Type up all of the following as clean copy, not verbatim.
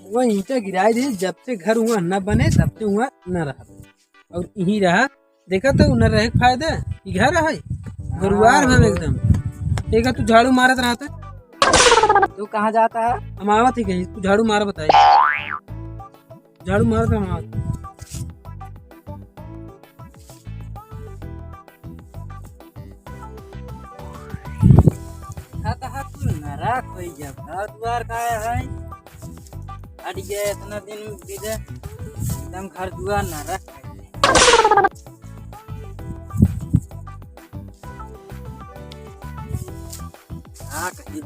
वह ईंटा गिराए थे जब से घर हुआ न बने तब से हुआ न रहा और यही रहा। देखा तो न रहे फायदा ये घर है गुरुवार भर एकदम। देखा तू झाड़ू मारत रहता। तू कहाँ जाता है? हम आवत ही कहीं तू झाड़ू मार बताई। झाड़ू मारत हम आवत। कोई जब घर द्वार का है हट गया इतना दिन बीते एकदम घर द्वार न रख हाँ कहीं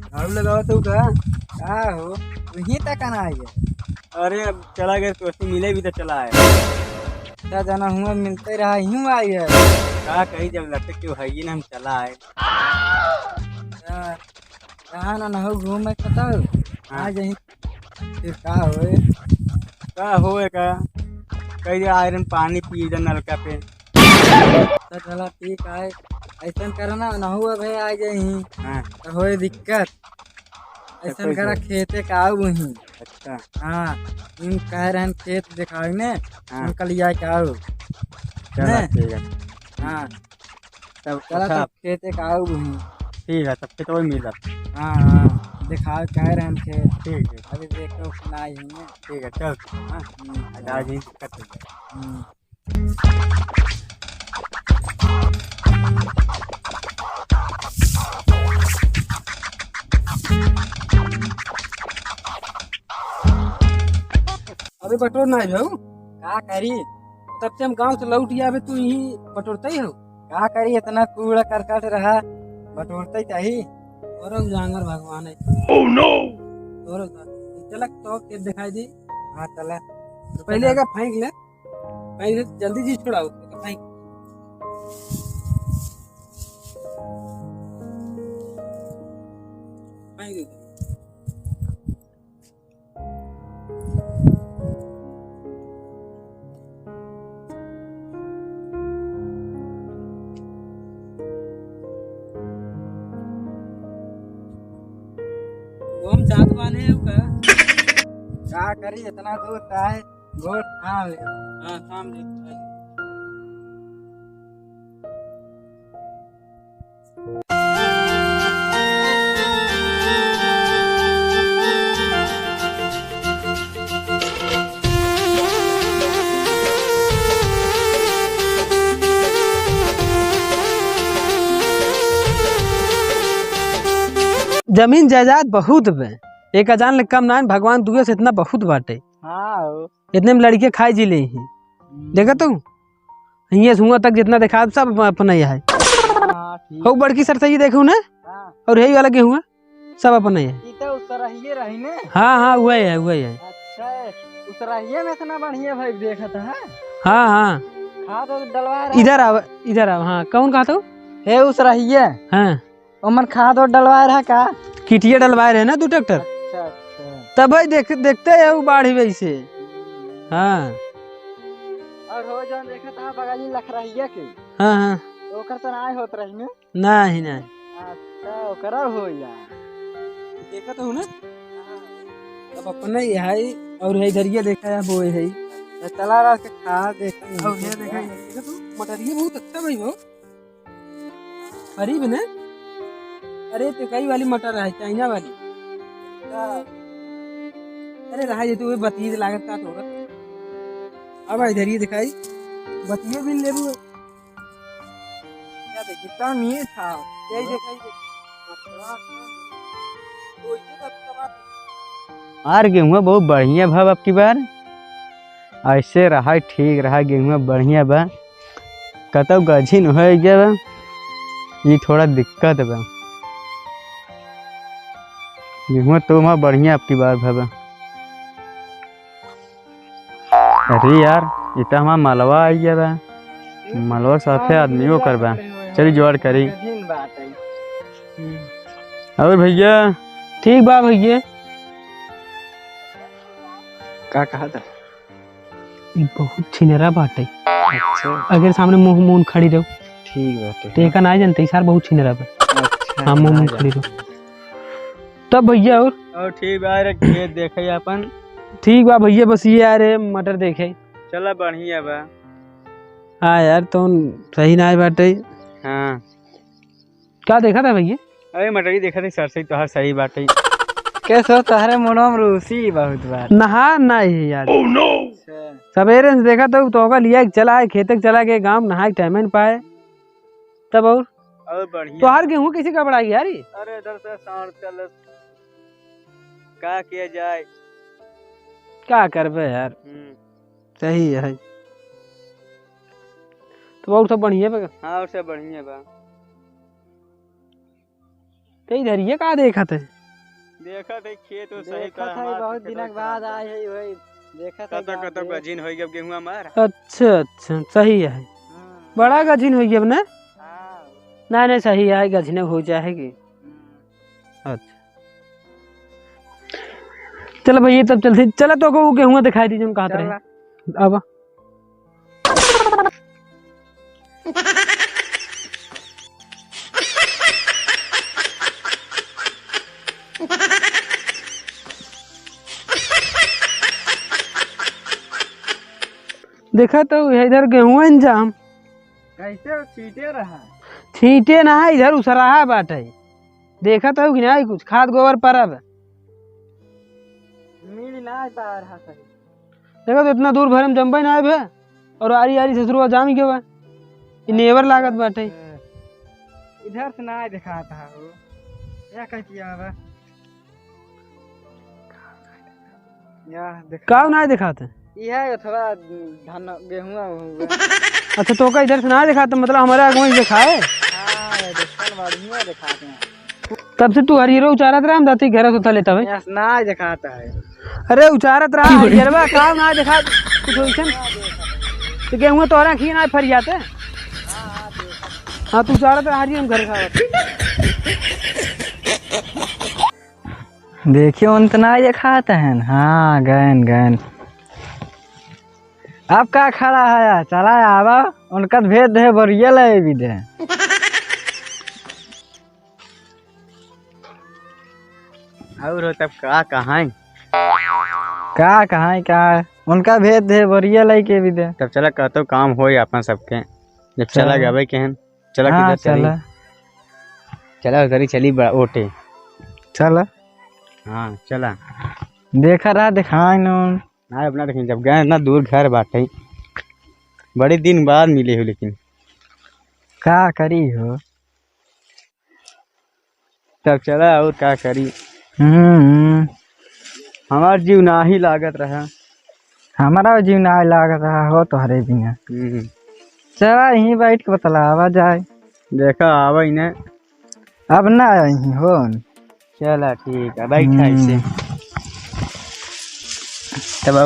झाड़ू लगाओ तो क्या हो वहीं तक आना है। अरे अब चला गया तो मिले भी तो चला है। क्या जाना हुआ मिलते रहा यूं आई है। कहा कहीं जब लगता क्यों है ना हम चला है। कहाँ ना हो घूम पता हाँ आज यहीं फिर का होए का होएगा कहीं आयरन पानी पी जा नलका पे। तो चला ठीक है ऐसा करना ना हुआ भाई आ जाही हाँ तो होए दिक्कत ऐसा करा खेते का आओ वहीं। अच्छा हाँ इन कह रहे खेत दिखाओ ने हाँ कल या के आओ चला ठीक है। हाँ तब चला अच्छा तब खेते का आओ वहीं। ठीक है तब से तो मिला। हाँ हाँ दिखाओ कह रहे हैं खेत ठीक है अभी देखो सुनाई है। ठीक है चल हाँ आज ही दिक्कत हो जाए। अरे बटोर ना जाऊ का करी तब से हम गांव से लौट आवे तू यही बटोरते ही हो। का करी इतना कूड़ा करकट रहा बटोरते चाहिए। और जांगर भगवान है। ओह नो और चलक तो खेत दिखाई दी। हाँ चला तो पहले अगर फेंक ले पहले जल्दी जी छोड़ाओ फेंक फेंक दे। वो हम चाहत वाले हैं का करी इतना दूर का है गोट हाँ ले हाँ काम ले जमीन जायदाद बहुत बे एक अजान ले कम ना भगवान दुए से इतना बहुत बाटे। हाँ इतने में लड़के खाए जी ले ही देखा तू ये हुआ तक जितना देखा सब अपना ही है। हो बड़की सर सही देखू ना और यही वाला गेहूँ सब अपना ही है। तो उसरहिए रही ने। हाँ हाँ वही है वही है। अच्छा उसरहिए में इतना बढ़िया भाई देखा था। हाँ हाँ खाद डलवा इधर आओ हाँ कौन कहा था हे उसरहिए हाँ उमन खाद और डलवा रहा का किटिया डलवाए रहे ना 2 ट्रैक्टर। अच्छा अच्छा तब भाई देखते है वो बाढ़ वैसे। हाँ और हो जो देखा था बगाली लख रहिए के। हाँ हाँ ओकर तो ना होत रही ने। नहीं नहीं अच्छा ओकरा हो यार देखा तो ना अब अपना ही है और है इधर ये देखा है वो है तो चला रहा के खाद देखा और ये देखा तो मटेरियल बहुत अच्छा भाई वो गरीब ने। अरे तो कई वाली मटर है चाइना वाली। अरे रहा ये तो वो बतीज लागत का होगा। अब इधर ये दिखाई बतिये भी ले लू क्या देख कितना मीठ था यही दिखाई आर गेहूँ बहुत बढ़िया भाव अब की बार ऐसे रहा ठीक रहा गेहूँ बढ़िया बा कतौ गझी न हो गया बा ये थोड़ा दिक्कत बा गेहूँ तो वहाँ बढ़िया अब की बार भाव। अरे यार इतना हमारा मलवा आई गया बा मलवा साथे आदमियों करबा चली जोड़ करी। और भैया ठीक बा भैया का कहा था ई बहुत छिनरा बाटे। अच्छा अगर सामने मुंह मुंह खड़ी रहो ठीक बाटे। तो एका ना जानते सार बहुत छिनरा बा। अच्छा हाँ मुंह मुंह खड़ी रहो तब भैया। और ठीक बा रे खेत देखे अपन। ठीक बा भैया, बस ये यार मटर देखे। चला बढ़िया बा। हाँ यार तो सही ना बाटे। हाँ क्या देखा था भैया? अरे मटरी देखा थे सरसई तो सही बाटे। कैसे तहरे मुनो में रूसी बहुत बार नहा ना है यार। सवेरे से देखा तो लिया चला है खेत चला गए गाँव नहा टाइम नहीं पाए तब। और बढ़िया तो हार गेहूँ किसी का बढ़ाई यार। अरे इधर से सांड चल क्या किया जाए। क्या करबे यार, सही है तो बहुत सब बढ़िया बा। हाँ और सब बढ़िया बा। तो इधर ये का देखा थे? देखा थे खेत तो सही देखा था बहुत दिनक बाद आए है वही देखा था कतो कतो गजीन होई गब गेहुआ मार। अच्छा अच्छा सही है। बड़ा गजीन हो गया अब ना? नहीं नहीं सही है, गजने हो जाएगी। अच्छा चलो भैया तब चलते चला तो को गेहूं दिखाई दीजिए कहा रहे अब। देखा तो इधर गेहूं इंजाम कैसे छीटे रहा छींटे ना है, इधर उसराहा बाटे। देखा तो कि नहीं कुछ खाद गोबर परब मिल ना पा रहा सही। देखा तो इतना दूर भरे में जम्बई ना आए और आरी आरी ससुरवा जाम के बा नेवर लागत बाटे। इधर से ना दिखाता है वो क्या कहतिया बा या का ना दिखाते यह अथवा धान गेहूं हुआ। अच्छा तो का इधर से ना दिखाते मतलब हमारे आगे दिखाए। हां देखल बढ़िया दिखाते हैं। तब से तू हरियरो उचारत रहा हम दाती घर से उठा लेता भाई। यस ना दिखाता है। अरे उचारत रहा हरियरवा का ना दिखा कुछ होइसन तो गेहूं तोरा खी ना फरियाते। हां तू उचारत रहा हरियर हम घर खावत। देखिए उतना ये खाता है। हाँ गैन गैन अब का खड़ा है चला आवा उनका भेद दे बढ़िया लगे भी दे। और तब का कहाँ का उनका भेद दे बढ़िया लगे भी दे। तब चला कहतो काम होई अपन सबके जब चला गए केहन चला हाँ, किधर चली चला उधर चली बड़ा ओटे चल हाँ चला देखा रहा दिखाए न ना अपना देखें जब गए इतना दूर घर बाटे बड़े दिन बाद मिले हो लेकिन का करी हो। तब चला और क्या करी। हमार जीव ना ही लागत रहा। हमारा जीव ना लागत रहा हो तोहरे बिना। चला यहीं बैठ के बतलावा जाए। देखा आवा इन्हें अब ना यहीं हो। चला ठीक है बैठा इसे तब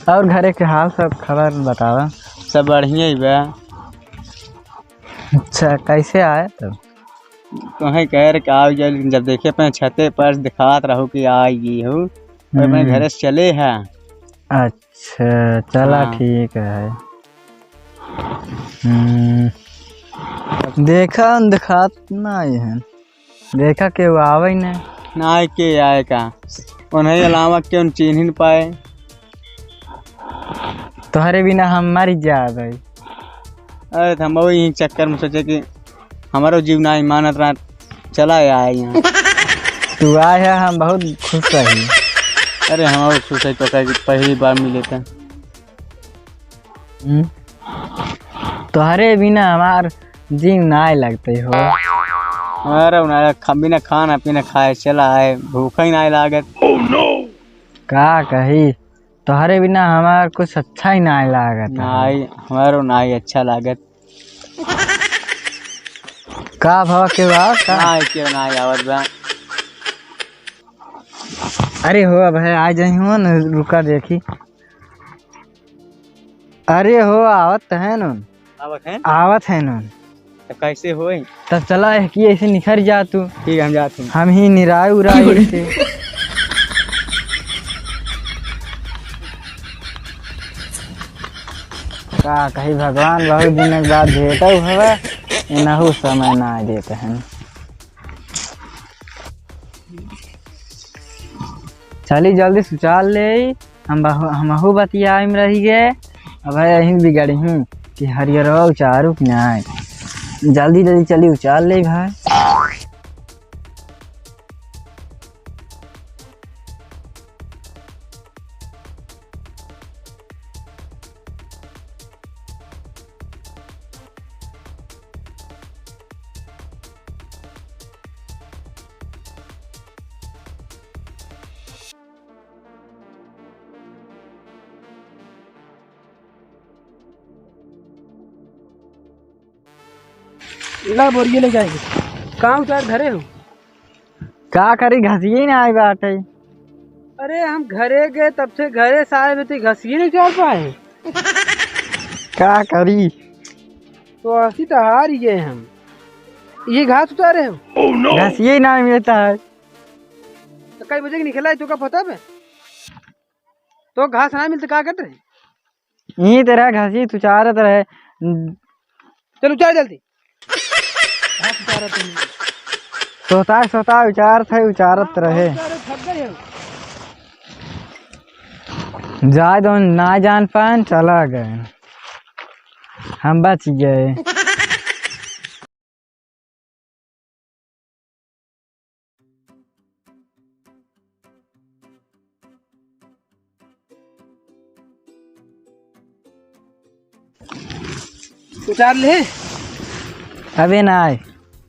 और घरे के हाल सब खबर बतावा। सब बढ़िया ही बा। अच्छा कैसे आए तब? कहीं कह रहे आओ जब देखे अपने छते पर दिखात रहो कि आई हो अपने घर से चले हैं। अच्छा चला हाँ। ठीक है। देखा दिखात ना है देखा के वो आवे नहीं ना के आए का उन्हें अलावा क्यों चिन्ह नहीं पाए। तुम्हारे बिना हम मर जाए। अरे हम यही चक्कर में सोचे कि हमारा जीव ना मानत रहा चला आए यहाँ। तू आया हम बहुत खुश रही। अरे हम खुश है तो पहली बार मिले थे। तुम्हारे बिना हमार जीव ना लगते हो। अरे बिना खाना पीना खाए चला आए भूखा ही ना लागत। का कही तुम्हारे बिना हमार कुछ अच्छा ही ना लागत। नाई हमारो नाई अच्छा लागत। का भवा के बात का नाई क्यों नाई आवत बा। अरे हो अब है आ जाई हो न रुका देखी। अरे हो आवत है न आवत है न तो कैसे होई तब चला है कि ऐसे निखर जा तू। ठीक हम जाते हैं। हम ही निराय उराय से का कही भगवान बहुत दिन के बाद भेटो हवे इनहु समय ना देते हैं। चली जल्दी सुचाल ले हमहु बतिया में रही गए। अब यही बिगड़ी हूँ कि हरियर उचारू कि नहीं। जल्दी जल्दी चली उचाल ले भाई। ला बोरिए ले जाएंगे। कहाँ उतार घरे हो? का करी घसिए ना आई बात है। अरे हम घरे गए तब से घरे से आए थे घसिए नहीं उतार पाए। का करी तो ऐसी तो हार ही गए हम। ये घास उतारे हो? घसिए ना मिलता है। तो कई बजे निकला है तो का पता है? तो घास ना मिलते क्या करते रहे? यही तरह घसी तू चारत रहे। चलो उतार जल्दी। सोता विचार थे उचारत रहे। जाए दो ना जान पान चला गए हम बच गए। उतार ले अबे ना आए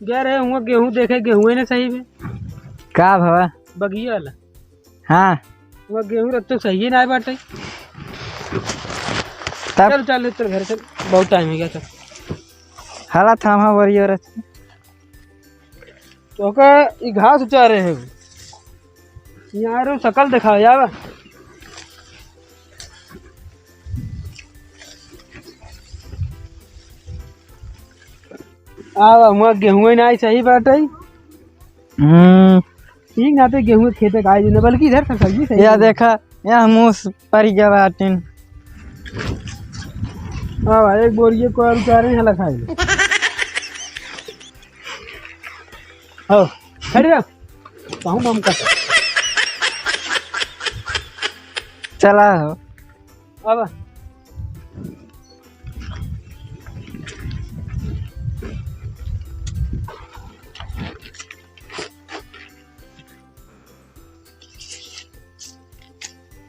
गया रहे हुआ गेहूं देखे गेहूं ने सही में का भवा बगिया वाला। हाँ वो गेहूं रख तो सही ना आए बाटे। तब चल चल चल घर चल बहुत टाइम हो गया। चल हाला थामा वरियो रच तो का ई घास उचारे हैं यार शकल दिखा यार। हुआ गेहूं ना आई सही बात है। ठीक ना तो गेहूं खेते का आई बल्कि इधर सब्जी सही। या देखा या मुँह पर गया बाटिन। हाँ भाई एक बोरिए को और उतारे हला खाए हो खड़ी रहो कहूँ मम का चला हो अब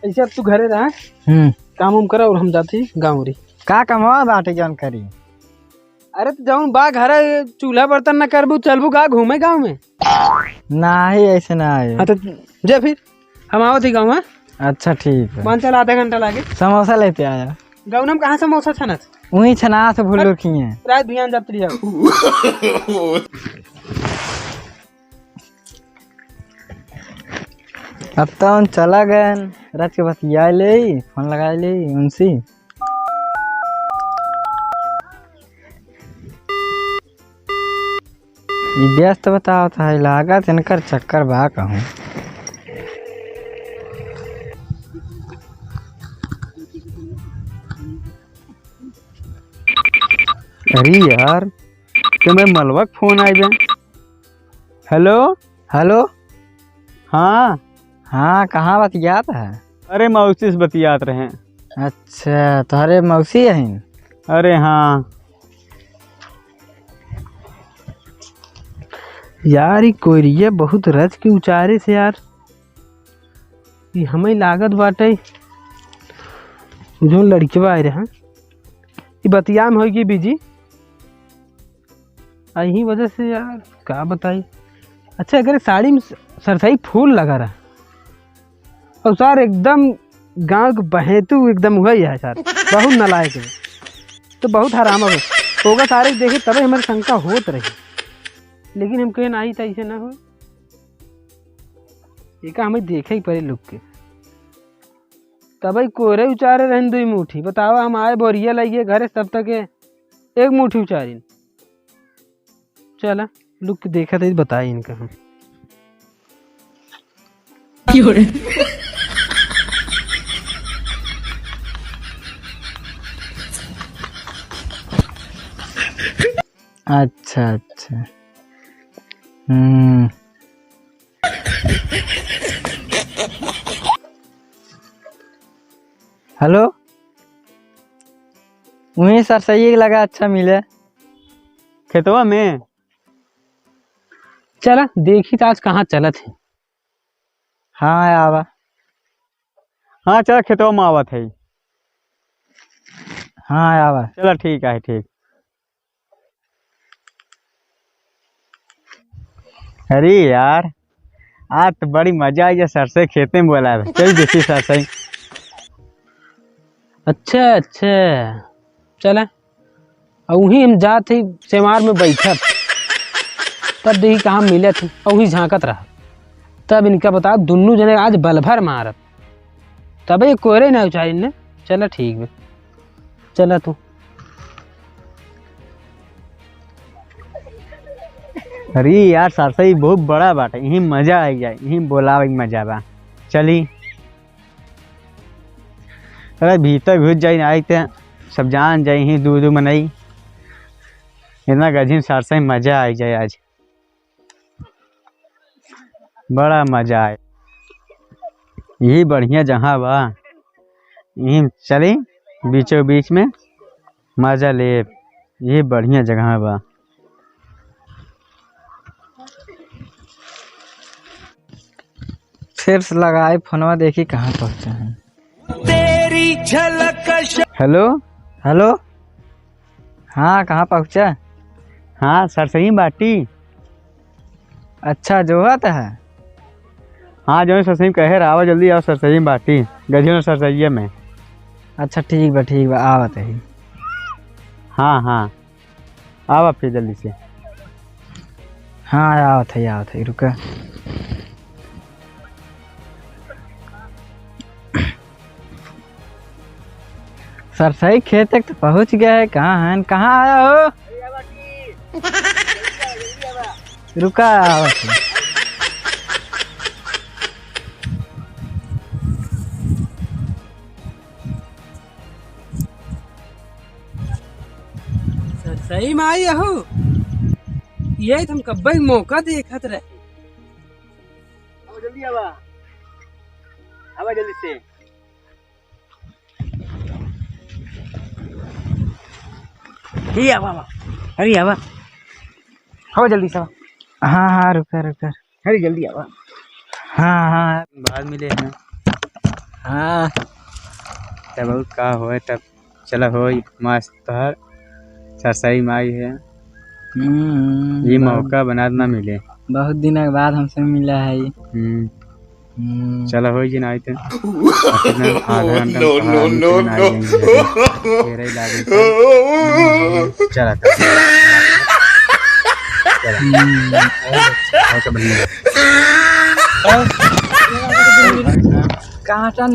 ऐसे अब तू घरे रहा काम उम करा और हम जाते गाँव री। का कमावा बाटे जानकारी। अरे तो जाऊँ बा घर चूल्हा बर्तन न करबू चलबू का घूमे गाँव में। नहीं ऐसे ना आए। हाँ तो जा फिर हम आओ थी गाँव। अच्छा ठीक है। मान चल आधा घंटा लागे। समोसा लेते आया। गाँव में कहाँ समोसा छना वही छना से भूलो किए रात भियान जाती है। अब तो उन चला गए रात के बाद या ले फोन लगा ले उनसे। व्यस्त बताओ था लागत इनकर चक्कर बा कहूँ। अरे यार तो मैं मलवा फोन आई बे। हेलो हेलो हाँ हाँ कहाँ बतियात है? अरे मौसी से बतियात रहे। अच्छा तुम्हारे मौसी है? अरे हाँ यार ये कोयरिया बहुत रच के उचारे से यार ये हमें लागत बाटे जो लड़के आए रहे ये बतिया में होगी बीजी यही वजह से यार क्या बताई। अच्छा अगर साड़ी में सरसई फूल लगा रहा और सर एकदम गांव के बहेतु एकदम हुआ है सर बहुत नालायक है तो बहुत हराम होगा सारे देखे तभी हमारी शंका होत रही लेकिन हम कहीं आई था ऐसे ना हो एक हमें देखे ही पड़े लोग के तब कोरे उचारे रहन दो मुठी बताओ हम आए बोरिया लाइए घरे तब तक एक मुठी उचारी चला लोग देखा था बताए इनका हम अच्छा अच्छा। हम्म। हेलो, वहीं सर सही लगा, अच्छा मिले। खेतवा में चला देखी तो आज कहाँ चलत है। हाँ आवा। हाँ चल खेतवा में आवत है। हाँ आवा। चलो ठीक है ठीक। अरे यार आज तो बड़ी मजा आई है, सरसे खेते में बोला है, चल देखी सरसे। अच्छा अच्छा चला। और वहीं हम जात ही सेमार में बैठत, तब देखी कहाँ मिले थे और वहीं झांकत रहा। तब इनका बता दुनू जने आज बलभर मारत, तब ये कोरे ना उचारी ने। चला ठीक है, चला तू। अरे यार सरसई बहुत बड़ा बाटे, यही मजा आई जाए, यही बोला मजा बा। चली अरे भीतर घुस जाई आई तो सब जान जाए, यही दूध मनई इतना गजीन सरसई मजा आई जाए आज, बड़ा मजा आए। यही बढ़िया जगह बा, यही चली बीचों बीच में मजा ले, यही बढ़िया जगह बा। फिर से लगाए फोनवा, देखी कहाँ पहुँचा है। तेरी झलक हेलो हेलो, हाँ कहाँ पहुँचा। हाँ सरसई बाटी। अच्छा जोहत है। हाँ जो सरसई कहे रहा, जल्दी आओ सरसई बाटी, गजियो सरसइया में। अच्छा ठीक बा आवत है। हाँ हाँ आओ फिर जल्दी से। हाँ आवत है रुका। सर सही खेत तक तो पहुँच गया है, कहाँ है, कहाँ आया हो। रुका आवत है। सही में आई हो, ये तुम कब्बे मौका देखत रहे। जल्दी आवा, आवा जल्दी से। ही आवा आवा, अरे आवा, आवा जल्दी से। हाँ हाँ रुका, अरे जल्दी आवा। हाँ बाद मिले हैं। हाँ तब बहुत का हो तब चला हो मस्त हर सरसई माई है। ये मौका बना ना मिले, बहुत दिन के बाद हमसे मिला है ये। चला हो जी ना आधा घंटा चला कांटा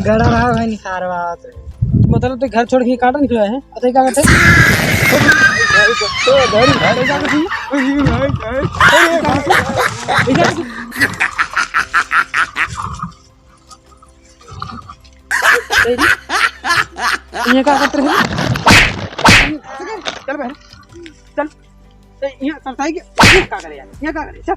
गड़ा रहा है निखारवा। मतलब तो घर छोड़ के कांटा निकला है। अतः क्या करते ये क्या करते हैं। चल बहन चल, यहाँ सरसाई के क्या करे यार, यहाँ क्या करे। चल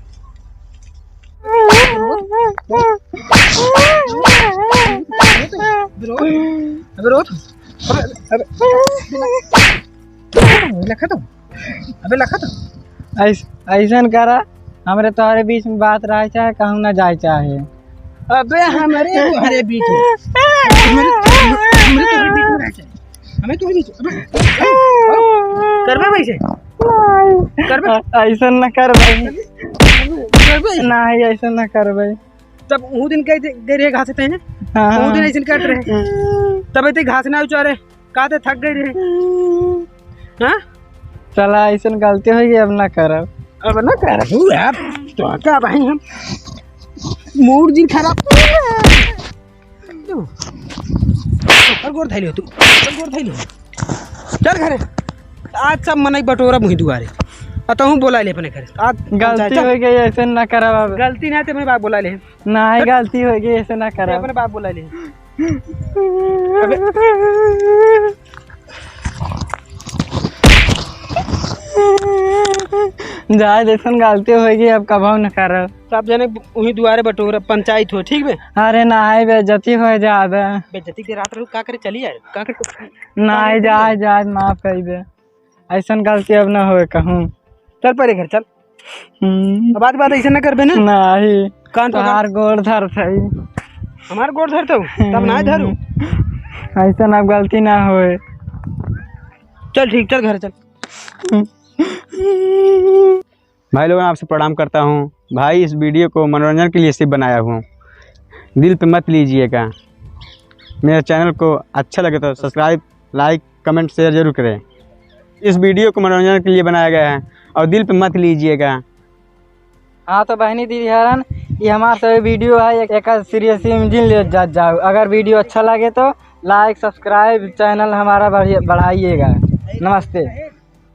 ऐसा करा, हमारे तुम्हारे बीच में बात रहा चाहे कहूँ ना जाए चाहे। अबे हमारे तुम्हारे बीच में, हमें तुम्हारे बीच में करबे वैसे करबे, ऐसा न कर भाई, नहीं ऐसा न कर भाई। तब वो दिन कह गए रहे घास हैं, वो दिन ऐसे कट रहे, तब इतने घास ना उचारे कहते थक गए रहे। हाँ चला ऐसा गलती हो गई, अब ना करब, अब ना कर यार। तो क्या भाई हम मूड जी खराब और गोर थैली हो तू, गोर थैली चल घरे। आज सब मनई बटोरा मुही दुआरे अतहूँ बोला ले अपने घर। आज गलती हो गई, ऐसे ना करब। अब गलती ना ते मैं बाप बोला ले, नहीं गलती हो गई, ऐसे ना करब। अपने बाप बोला ले। अबे जाए जैसन गलती होगी अब कभाऊ न कर। सब जने वही दुआरे बटोर पंचायत हो ठीक बे। अरे नाई बेइज्जती हो जाए बेइज्जती के रात रहू का करे चली यार का करे नाई जाए जाए माफ कर दे ऐसन गलती अब न होए कहूँ। चल परे घर चल। अब बात ऐसे न करबे ना। नहीं कान पकड़ तोहार गोड़ धर थई हमार गोड़ धरतो तब ना धरू। ऐसन अब गलती ना होए। चल ठीक चल घर चल। भाई लोगों आपसे प्रणाम करता हूँ। भाई इस वीडियो को मनोरंजन के लिए सिर्फ बनाया हूँ, दिल पे मत लीजिएगा। मेरे चैनल को अच्छा लगे तो सब्सक्राइब लाइक कमेंट शेयर जरूर करें। इस वीडियो को मनोरंजन के लिए बनाया गया है और दिल पे मत लीजिएगा। हाँ तो बहनी दीदी हरन ये हमारा सब वीडियो है एक सीरियस जिन ले जाओ। अगर वीडियो अच्छा लगे तो लाइक सब्सक्राइब चैनल हमारा बढ़ाइएगा। नमस्ते।